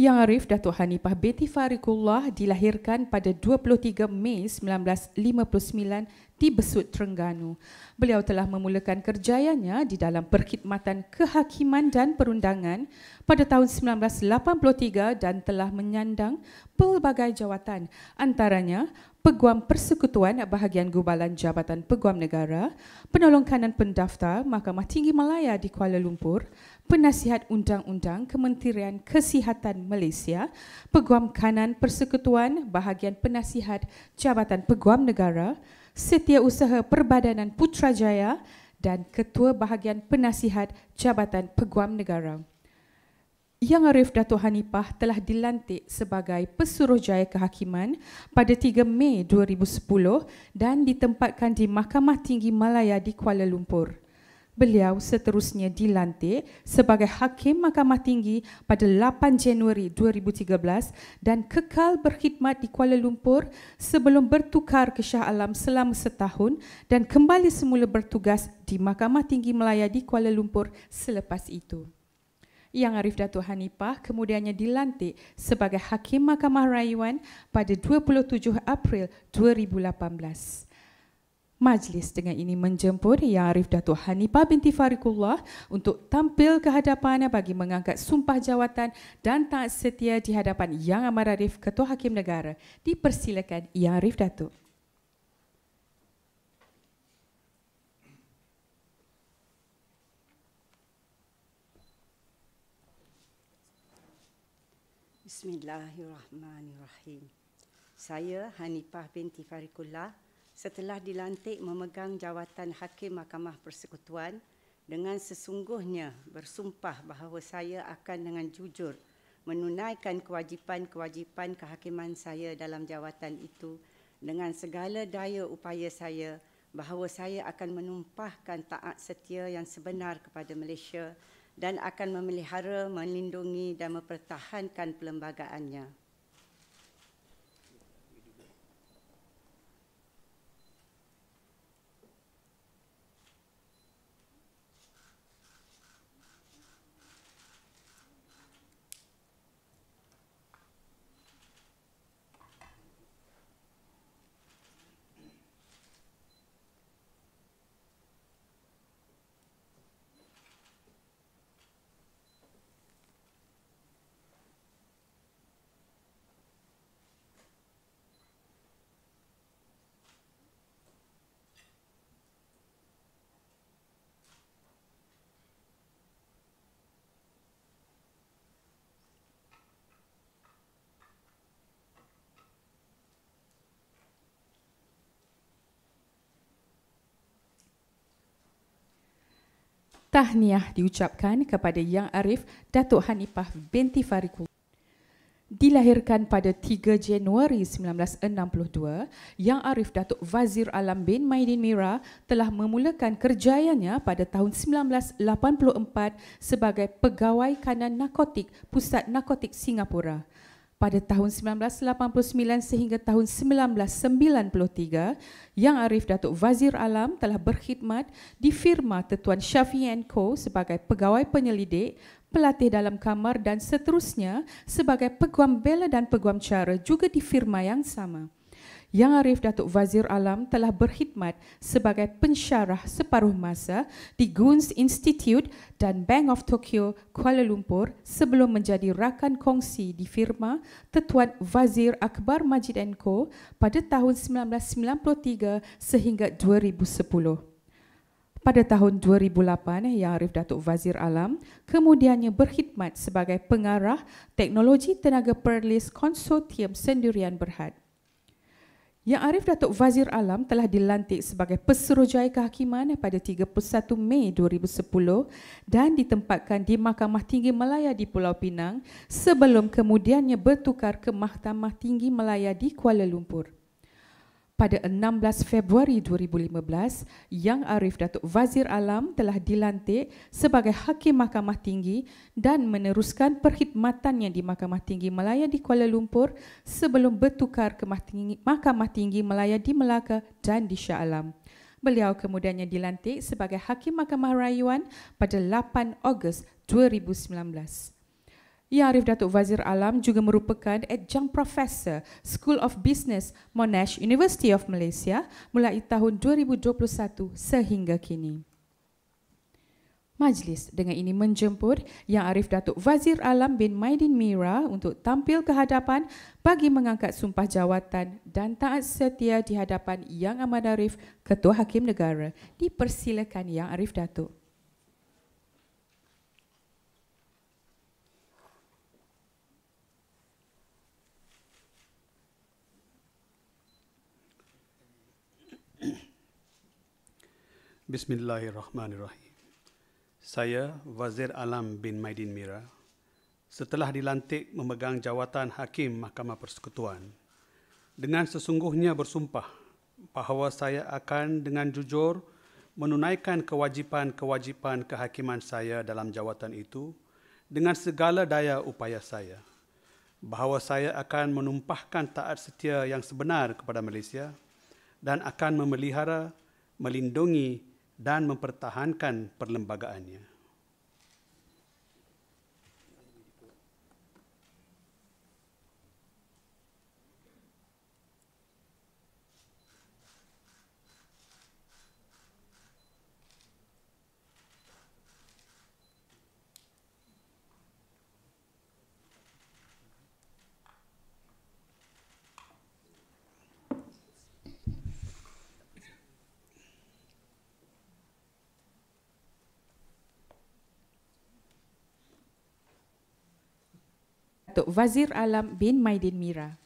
Yang Arif Datuk Hanifah binti Fariqullah dilahirkan pada 23 Mei 1959 di Besut, Terengganu. Beliau telah memulakan kerjayanya di dalam perkhidmatan kehakiman dan perundangan pada tahun 1983 dan telah menyandang pelbagai jawatan, antaranya Peguam Persekutuan Bahagian Gubalan Jabatan Peguam Negara, Penolong Kanan Pendaftar Mahkamah Tinggi Malaya di Kuala Lumpur, Penasihat Undang-Undang Kementerian Kesihatan Malaysia, Peguam Kanan Persekutuan Bahagian Penasihat Jabatan Peguam Negara, Setiausaha Perbadanan Putrajaya dan Ketua Bahagian Penasihat Jabatan Peguam Negara. Yang Arif Datuk Hanifah telah dilantik sebagai Pesuruhjaya Kehakiman pada 3 Mei 2010 dan ditempatkan di Mahkamah Tinggi Malaya di Kuala Lumpur. Beliau seterusnya dilantik sebagai Hakim Mahkamah Tinggi pada 8 Januari 2013 dan kekal berkhidmat di Kuala Lumpur sebelum bertukar ke Shah Alam selama setahun dan kembali semula bertugas di Mahkamah Tinggi Malaya di Kuala Lumpur selepas itu. Yang Arif Datuk Hanifah kemudiannya dilantik sebagai Hakim Mahkamah Rayuan pada 27 April 2018. Majlis dengan ini menjemput Yang Arif Datuk Hanifah binti Fariqullah untuk tampil ke hadapan bagi mengangkat sumpah jawatan dan taat setia di hadapan Yang Amat Arif Ketua Hakim Negara. Dipersilakan Yang Arif Datuk. Bismillahirrahmanirrahim. Saya Hanifah binti Fariqullah setelah dilantik memegang jawatan Hakim Mahkamah Persekutuan dengan sesungguhnya bersumpah bahawa saya akan dengan jujur menunaikan kewajipan-kewajipan kehakiman saya dalam jawatan itu dengan segala daya upaya saya bahawa saya akan menumpahkan taat setia yang sebenar kepada Malaysia dan akan memelihara, melindungi dan mempertahankan perlembagaannya. Tahniah diucapkan kepada Yang Arif Datuk Hanifah binti Fariqullah. Dilahirkan pada 3 Januari 1962, Yang Arif Datuk Wazir Alam bin Maidin Mira telah memulakan kerjayanya pada tahun 1984 sebagai Pegawai Kanan Narkotik Pusat Narkotik Singapura. Pada tahun 1989 sehingga tahun 1993, Yang Arif Datuk Wazir Alam telah berkhidmat di firma Tetuan Syafiee & Co sebagai pegawai penyelidik, pelatih dalam kamar dan seterusnya sebagai peguam bela dan peguam cara juga di firma yang sama. Yang Arif Datuk Wazir Alam telah berkhidmat sebagai pensyarah separuh masa di Goons Institute dan Bank of Tokyo, Kuala Lumpur sebelum menjadi rakan kongsi di firma Tetuan Wazir Akbar Majid & Co pada tahun 1993 sehingga 2010. Pada tahun 2008, Yang Arif Datuk Wazir Alam kemudiannya berkhidmat sebagai pengarah Teknologi Tenaga Perlis Konsortium Sendirian Berhad. Yang Arif Datuk Wazir Alam telah dilantik sebagai Pesuruhjaya Kehakiman pada 31 Mei 2010 dan ditempatkan di Mahkamah Tinggi Malaya di Pulau Pinang sebelum kemudiannya bertukar ke Mahkamah Tinggi Malaya di Kuala Lumpur. Pada 16 Februari 2015, Yang Arif Datuk Wazir Alam telah dilantik sebagai Hakim Mahkamah Tinggi dan meneruskan perkhidmatannya di Mahkamah Tinggi Malaya di Kuala Lumpur sebelum bertukar ke Mahkamah Tinggi Malaya di Melaka dan di Shah Alam. Beliau kemudiannya dilantik sebagai Hakim Mahkamah Rayuan pada 8 Ogos 2019. Yang Arif Datuk Wazir Alam juga merupakan Adjunct Professor School of Business Monash University of Malaysia mulai tahun 2021 sehingga kini. Majlis dengan ini menjemput Yang Arif Datuk Wazir Alam bin Maidin Mira untuk tampil ke hadapan bagi mengangkat sumpah jawatan dan taat setia di hadapan Yang Ahmad Arif, Ketua Hakim Negara. Dipersilakan Yang Arif Datuk. Bismillahirrahmanirrahim. Saya, Wazir Alam bin Maidin Mira, setelah dilantik memegang jawatan Hakim Mahkamah Persekutuan, dengan sesungguhnya bersumpah bahawa saya akan dengan jujur menunaikan kewajipan-kewajipan kehakiman saya dalam jawatan itu dengan segala daya upaya saya, bahawa saya akan menumpahkan taat setia yang sebenar kepada Malaysia dan akan memelihara, melindungi dan mempertahankan perlembagaannya. Datuk Wazir Alam bin Maidin Mira.